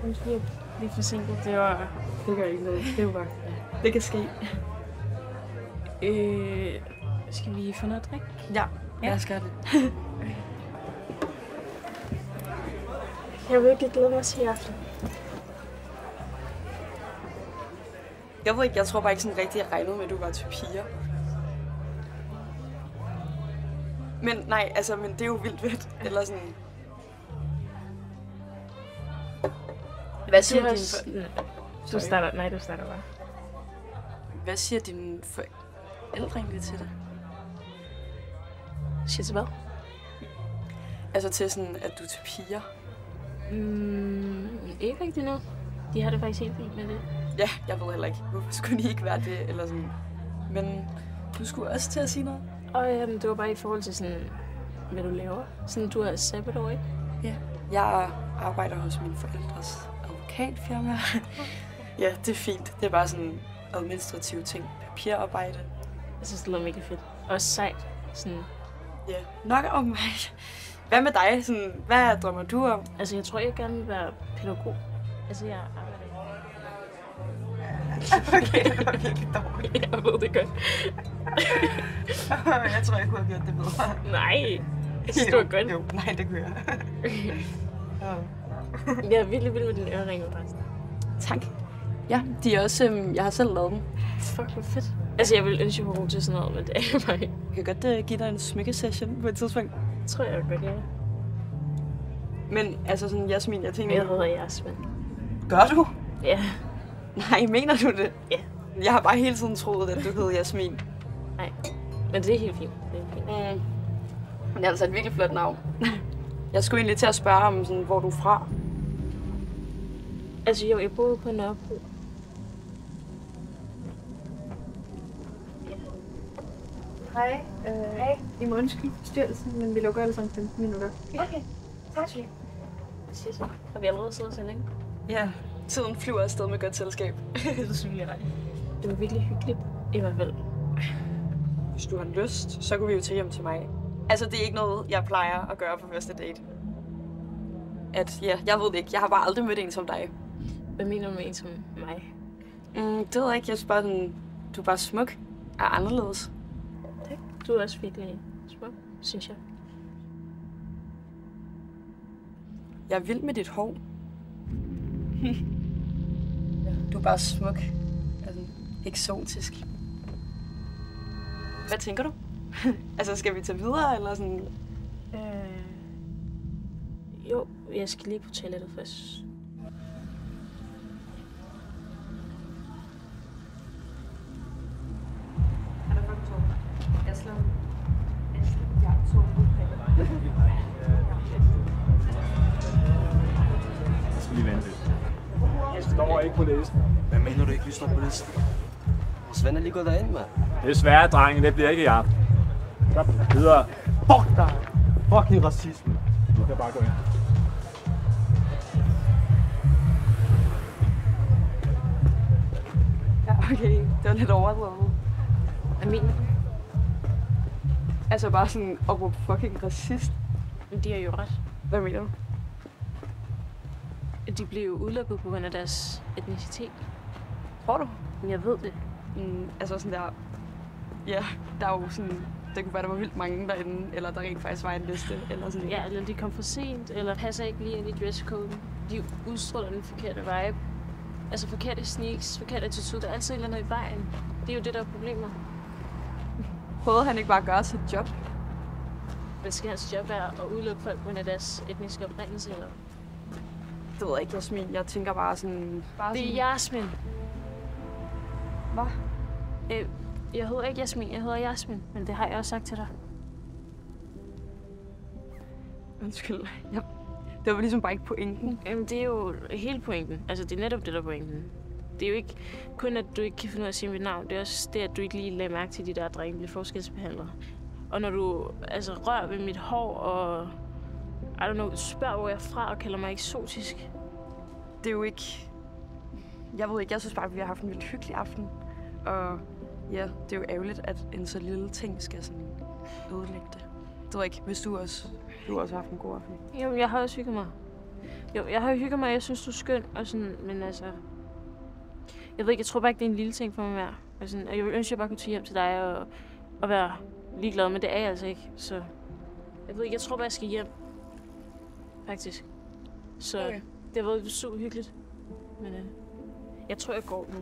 Undskyld, jeg er lidt forsinket. Det gør ikke noget. Det er jo bare... Ja. Det kan ske. Skal vi få noget at drikke? Ja, lad os gøre det. Jeg vil virkelig glæde mig til i aften. Jeg ved ikke, jeg tror bare ikke sådan rigtigt, jeg regnede med, at du var til piger. Men nej, altså, men det er jo vildt fedt. Eller sådan... Hvad siger dine Du starter bare. Hvad siger dine forældre egentlig til det? Siger til hvad? Altså til sådan, at du er til piger? Ikke rigtig noget. De har det faktisk helt fint med det. Ja, jeg ved heller ikke. Hvorfor skulle de ikke være det? Eller sådan. Men du skulle også til at sige noget? Og det var bare i forhold til sådan, hvad du laver. Sådan, du er sabbatår, ikke? Ja. Jeg arbejder hos mine forældres advokatfirma. Ja, det er fint. Det er bare sådan administrative ting. Papirarbejde. Jeg synes, det lyder mega fedt. Også sejt. Sådan. Ja, nok om mig. Hvad med dig? Sådan, hvad drømmer du om? Altså, jeg tror, jeg gerne vil være pædagog. Altså, jeg arbejder Okay, det var virkelig dårligt. Jeg ved det godt. Jeg tror, jeg kunne have gjort det bedre. Nej, jeg synes, det var godt. Jo, nej, det kunne jeg. Jeg er virkelig vild med dine øreringe, faktisk. Tak. Ja, de er også, jeg har selv lavet dem. Fuck, hvor fedt. Altså, jeg ville ønske, jeg var god til sådan noget, men det er jeg bare ikke. Jeg kan godt give dig en smykkesession på et tidspunkt. Det tror jeg godt, ja. Men altså sådan, Jasmin, jeg tænker... Jeg hedder Jasmin. Gør du? Ja. Nej, mener du det? Ja. Jeg har bare hele tiden troet, at du hed Jasmin. Nej, men det er helt fint. Det er helt fint. Men det er altså et virkelig flot navn. Jeg skulle egentlig til at spørge om, sådan, hvor du er fra. Altså jo, jeg boede på Nørrebro. Hej. Hej. I må undskylde forstyrrelsen, men vi lukker alle sammen 15 minutter. Okay, tak. Har vi allerede siddet så længe? Ja, tiden flyver afsted med godt selskab. Det er selvfølgelig ret. Det var virkelig hyggeligt, i hvert fald. Hvis du har lyst, så kunne vi jo tage hjem til mig. Altså, det er ikke noget, jeg plejer at gøre på første date. Jeg ved det ikke. Jeg har bare aldrig mødt en som dig. Hvad mener du med en som mig? Det ved jeg ikke. Jeg synes bare, du er bare smuk og anderledes. Tak. Du er også virkelig smuk, synes jeg. Jeg er vild med dit hår. Du er bare smuk. Altså, eksotisk. Hvad tænker du? Altså, skal vi tage videre, eller sådan? Jo, jeg skal lige på toilettet først. Jeg skal lige vente lidt. Jeg står ikke på listen. Hvad mener du ikke, vi står på listen? Svend er lige gået derind, mand. Desværre, drenge. Det bliver ikke i aften. Så videre. Fuck dig! Fucking racisme. Du kan bare gå ind. Ja, okay. Det var lidt overdrevet. Hvad mener du? Altså bare sådan at råbe fucking racist. Men de har jo ret. Hvad mener du? De blev jo udelukket på grund af deres etnicitet. Tror du? Men jeg ved det. Altså sådan der... Ja, der er jo sådan... Det kunne være, der var vildt mange derinde, eller der rent faktisk var en liste, eller sådan. Ja, eller de kom for sent, eller passer ikke lige ind i dresscoden. De udstråler den forkerte vibe. Altså forkerte sneaks, forkerte attitude. Der er altid et eller andet i vejen. Det er jo det, der er problemer. Prøvede han ikke bare at gøre sit job? Men skal hans job være at udelukke folk på grund af deres etniske oprindelse, eller? Det ved jeg ikke, Jasmin. Jeg tænker bare sådan... Det er Jasmin. Hvad? Jeg hedder ikke Jasmin, jeg hedder Jasmin. Men det har jeg også sagt til dig. Undskyld. Det var ligesom bare ikke pointen. Jamen, det er jo hele pointen. Altså, det er netop det, der er pointen. Det er jo ikke kun, at du ikke kan finde ud af at sige mit navn. Det er også det, at du ikke lige lagde mærke til, de der drenge bliver forskelsbehandlet. Og når du altså rører ved mit hår og... I don't know, spørger, hvor jeg er fra og kalder mig eksotisk. Det er jo ikke... Jeg ved ikke, jeg synes bare, at vi har haft en vildt hyggelig aften. Og ja, det er jo ærgerligt, at en så lille ting skal sådan ødelægge det. Det ved jeg ikke, hvis du også har haft en god aften. Jamen, jeg har også hygget mig. Jo, jeg har jo hygget mig, jeg synes, du er skøn, og sådan, men altså... Jeg ved ikke, jeg tror bare ikke, det er en lille ting for mig mere. Og sådan, jeg ville ønske, at jeg bare kunne tage hjem til dig og være ligeglad, men det er jeg altså ikke, så... Jeg ved ikke, jeg tror bare, jeg skal hjem. Faktisk. Så Okay. det har været super hyggeligt. Men jeg tror, jeg går nu.